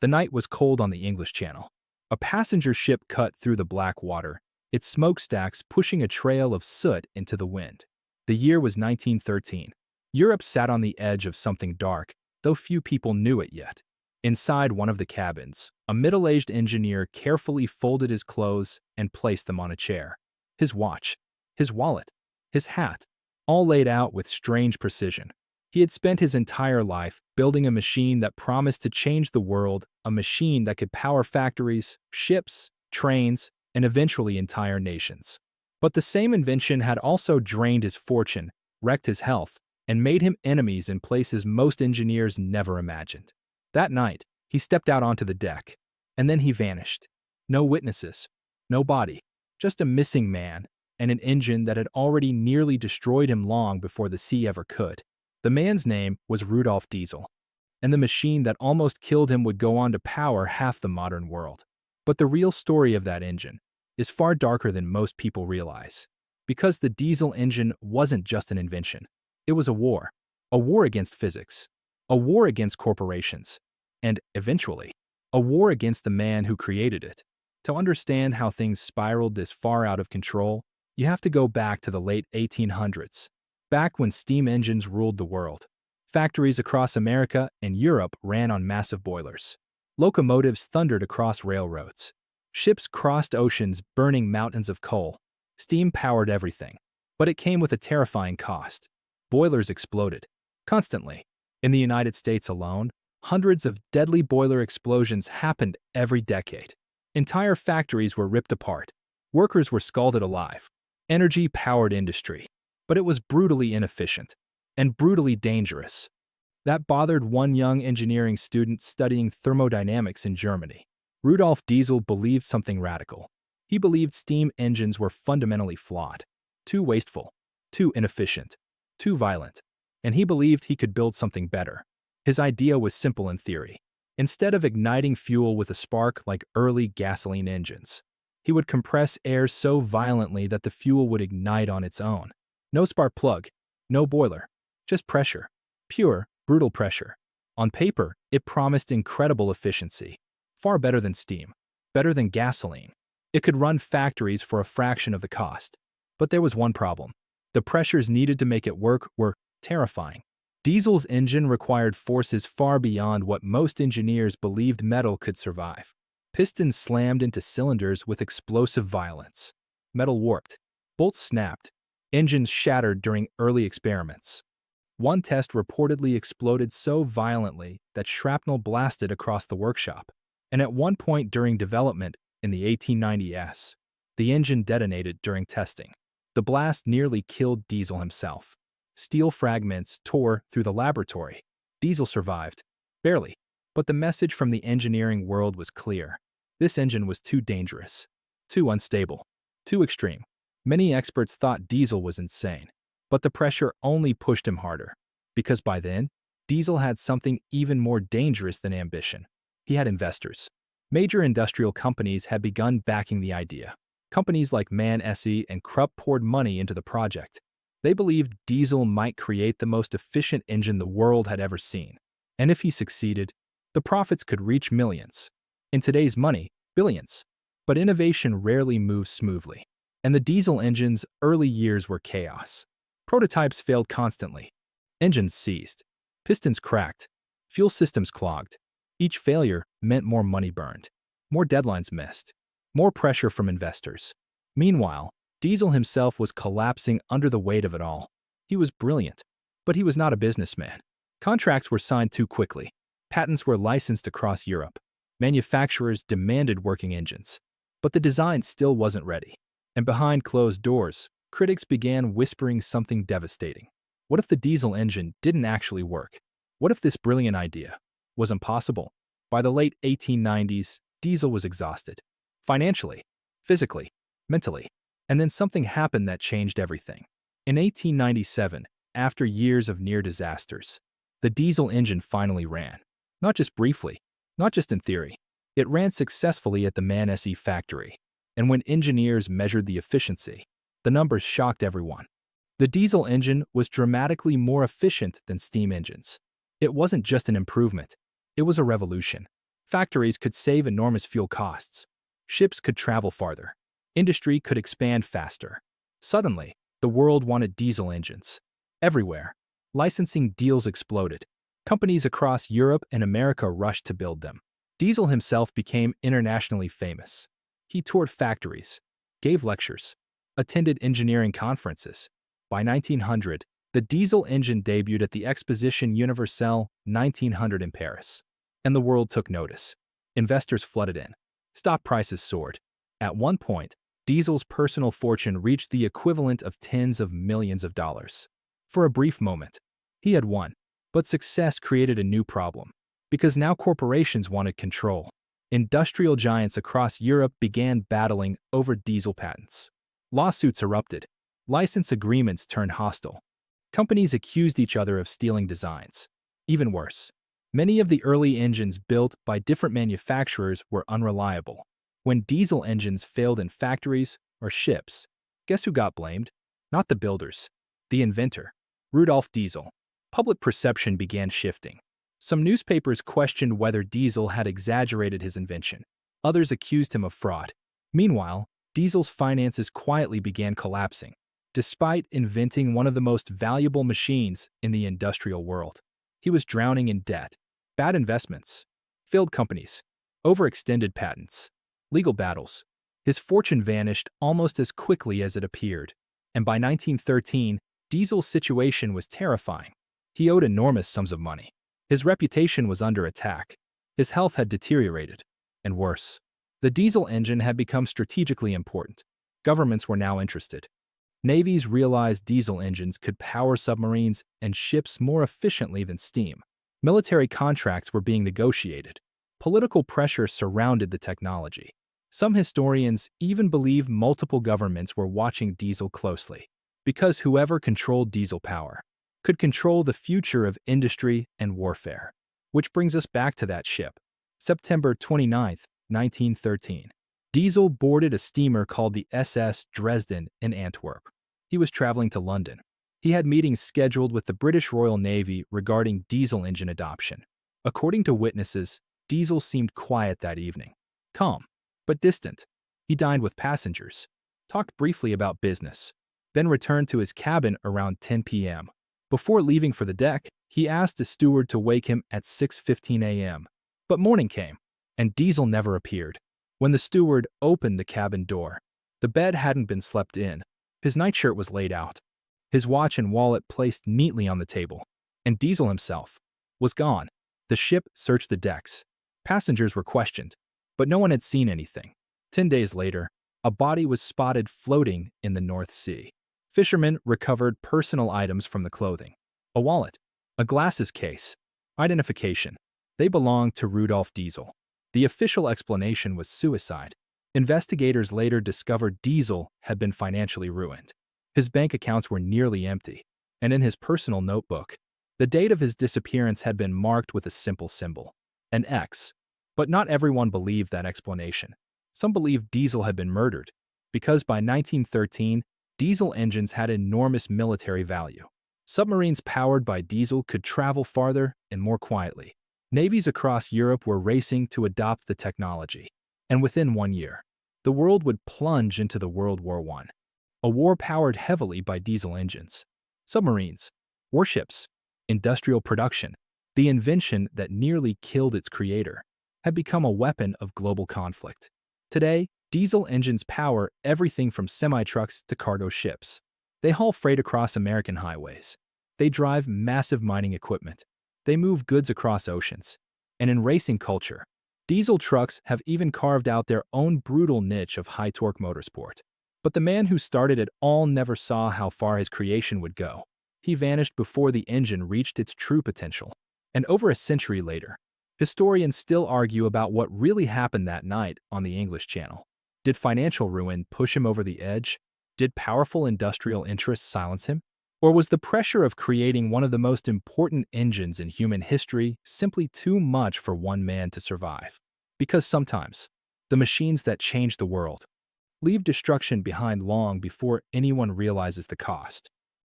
The night was cold on the English Channel. A passenger ship cut through the black water, its smokestacks pushing a trail of soot into the wind. The year was 1913. Europe sat on the edge of something dark, though few people knew it yet. Inside one of the cabins, a middle-aged engineer carefully folded his clothes and placed them on a chair. His watch, his wallet, his hat, all laid out with strange precision. He had spent his entire life building a machine that promised to change the world, a machine that could power factories, ships, trains, and eventually entire nations. But the same invention had also drained his fortune, wrecked his health, and made him enemies in places most engineers never imagined. That night, he stepped out onto the deck, and then he vanished. No witnesses, no body, just a missing man and an engine that had already nearly destroyed him long before the sea ever could. The man's name was Rudolf Diesel, and the machine that almost killed him would go on to power half the modern world. But the real story of that engine is far darker than most people realize. Because the diesel engine wasn't just an invention. It was a war against physics, a war against corporations, and, eventually, a war against the man who created it. To understand how things spiraled this far out of control, you have to go back to the late 1800s. Back when steam engines ruled the world, factories across America and Europe ran on massive boilers. Locomotives thundered across railroads. Ships crossed oceans burning mountains of coal. Steam powered everything. But it came with a terrifying cost. Boilers exploded. Constantly. In the United States alone, hundreds of deadly boiler explosions happened every decade. Entire factories were ripped apart. Workers were scalded alive. Energy powered industry. But it was brutally inefficient and brutally dangerous. That bothered one young engineering student studying thermodynamics in Germany. Rudolf Diesel believed something radical. He believed steam engines were fundamentally flawed, too wasteful, too inefficient, too violent, and he believed he could build something better. His idea was simple in theory. Instead of igniting fuel with a spark like early gasoline engines, he would compress air so violently that the fuel would ignite on its own. No spark plug, no boiler, just pressure. Pure, brutal pressure. On paper, it promised incredible efficiency. Far better than steam. Better than gasoline. It could run factories for a fraction of the cost. But there was one problem. The pressures needed to make it work were terrifying. Diesel's engine required forces far beyond what most engineers believed metal could survive. Pistons slammed into cylinders with explosive violence. Metal warped. Bolts snapped. Engines shattered during early experiments. One test reportedly exploded so violently that shrapnel blasted across the workshop. And at one point during development, in the 1890s, the engine detonated during testing. The blast nearly killed Diesel himself. Steel fragments tore through the laboratory. Diesel survived. Barely. But the message from the engineering world was clear. This engine was too dangerous. Too unstable. Too extreme. Many experts thought Diesel was insane. But the pressure only pushed him harder. Because by then, Diesel had something even more dangerous than ambition. He had investors. Major industrial companies had begun backing the idea. Companies like MAN SE and Krupp poured money into the project. They believed Diesel might create the most efficient engine the world had ever seen. And if he succeeded, the profits could reach millions. In today's money, billions. But innovation rarely moves smoothly. And the diesel engine's early years were chaos. Prototypes failed constantly. Engines seized. Pistons cracked. Fuel systems clogged. Each failure meant more money burned. More deadlines missed. More pressure from investors. Meanwhile, Diesel himself was collapsing under the weight of it all. He was brilliant, but he was not a businessman. Contracts were signed too quickly. Patents were licensed across Europe. Manufacturers demanded working engines. But the design still wasn't ready. And behind closed doors, critics began whispering something devastating. What if the diesel engine didn't actually work? What if this brilliant idea was impossible? By the late 1890s, Diesel was exhausted. Financially, physically, mentally. And then something happened that changed everything. In 1897, after years of near disasters, the diesel engine finally ran. Not just briefly, not just in theory. It ran successfully at the MAN SE factory. And when engineers measured the efficiency, the numbers shocked everyone. The diesel engine was dramatically more efficient than steam engines. It wasn't just an improvement. It was a revolution. Factories could save enormous fuel costs. Ships could travel farther. Industry could expand faster. Suddenly, the world wanted diesel engines. Everywhere, licensing deals exploded. Companies across Europe and America rushed to build them. Diesel himself became internationally famous. He toured factories, gave lectures, attended engineering conferences. By 1900, the diesel engine debuted at the Exposition Universelle 1900 in Paris. And the world took notice. Investors flooded in. Stock prices soared. At one point, Diesel's personal fortune reached the equivalent of tens of millions of dollars. For a brief moment, he had won. But success created a new problem. Because now corporations wanted control. Industrial giants across Europe began battling over diesel patents. Lawsuits erupted. License agreements turned hostile. Companies accused each other of stealing designs. Even worse, many of the early engines built by different manufacturers were unreliable. When diesel engines failed in factories or ships, guess who got blamed? Not the builders, the inventor, Rudolf Diesel. Public perception began shifting. Some newspapers questioned whether Diesel had exaggerated his invention. Others accused him of fraud. Meanwhile, Diesel's finances quietly began collapsing, despite inventing one of the most valuable machines in the industrial world. He was drowning in debt, bad investments, failed companies, overextended patents, legal battles. His fortune vanished almost as quickly as it appeared. And by 1913, Diesel's situation was terrifying. He owed enormous sums of money. His reputation was under attack. His health had deteriorated. And worse, the diesel engine had become strategically important. Governments were now interested. Navies realized diesel engines could power submarines and ships more efficiently than steam. Military contracts were being negotiated. Political pressure surrounded the technology. Some historians even believe multiple governments were watching diesel closely, because whoever controlled diesel power could control the future of industry and warfare. Which brings us back to that ship. September 29, 1913. Diesel boarded a steamer called the SS Dresden in Antwerp. He was traveling to London. He had meetings scheduled with the British Royal Navy regarding diesel engine adoption. According to witnesses, Diesel seemed quiet that evening. Calm, but distant. He dined with passengers, talked briefly about business, then returned to his cabin around 10 p.m. Before leaving for the deck, he asked the steward to wake him at 6:15 a.m. But morning came, and Diesel never appeared. When the steward opened the cabin door, the bed hadn't been slept in. His nightshirt was laid out, his watch and wallet placed neatly on the table, and Diesel himself was gone. The ship searched the decks. Passengers were questioned, but no one had seen anything. 10 days later, a body was spotted floating in the North Sea. Fishermen recovered personal items from the clothing. A wallet, a glasses case, identification. They belonged to Rudolf Diesel. The official explanation was suicide. Investigators later discovered Diesel had been financially ruined. His bank accounts were nearly empty, and in his personal notebook, the date of his disappearance had been marked with a simple symbol, an X. But not everyone believed that explanation. Some believed Diesel had been murdered, because by 1913, diesel engines had enormous military value. Submarines powered by diesel could travel farther and more quietly. Navies across Europe were racing to adopt the technology. And within 1 year, the world would plunge into the World War I. A war powered heavily by diesel engines. Submarines, warships, industrial production, the invention that nearly killed its creator, had become a weapon of global conflict. Today, diesel engines power everything from semi-trucks to cargo ships. They haul freight across American highways. They drive massive mining equipment. They move goods across oceans. And in racing culture, diesel trucks have even carved out their own brutal niche of high-torque motorsport. But the man who started it all never saw how far his creation would go. He vanished before the engine reached its true potential. And over a century later, historians still argue about what really happened that night on the English Channel. Did financial ruin push him over the edge? Did powerful industrial interests silence him? Or was the pressure of creating one of the most important engines in human history simply too much for one man to survive? Because sometimes, the machines that change the world leave destruction behind long before anyone realizes the cost.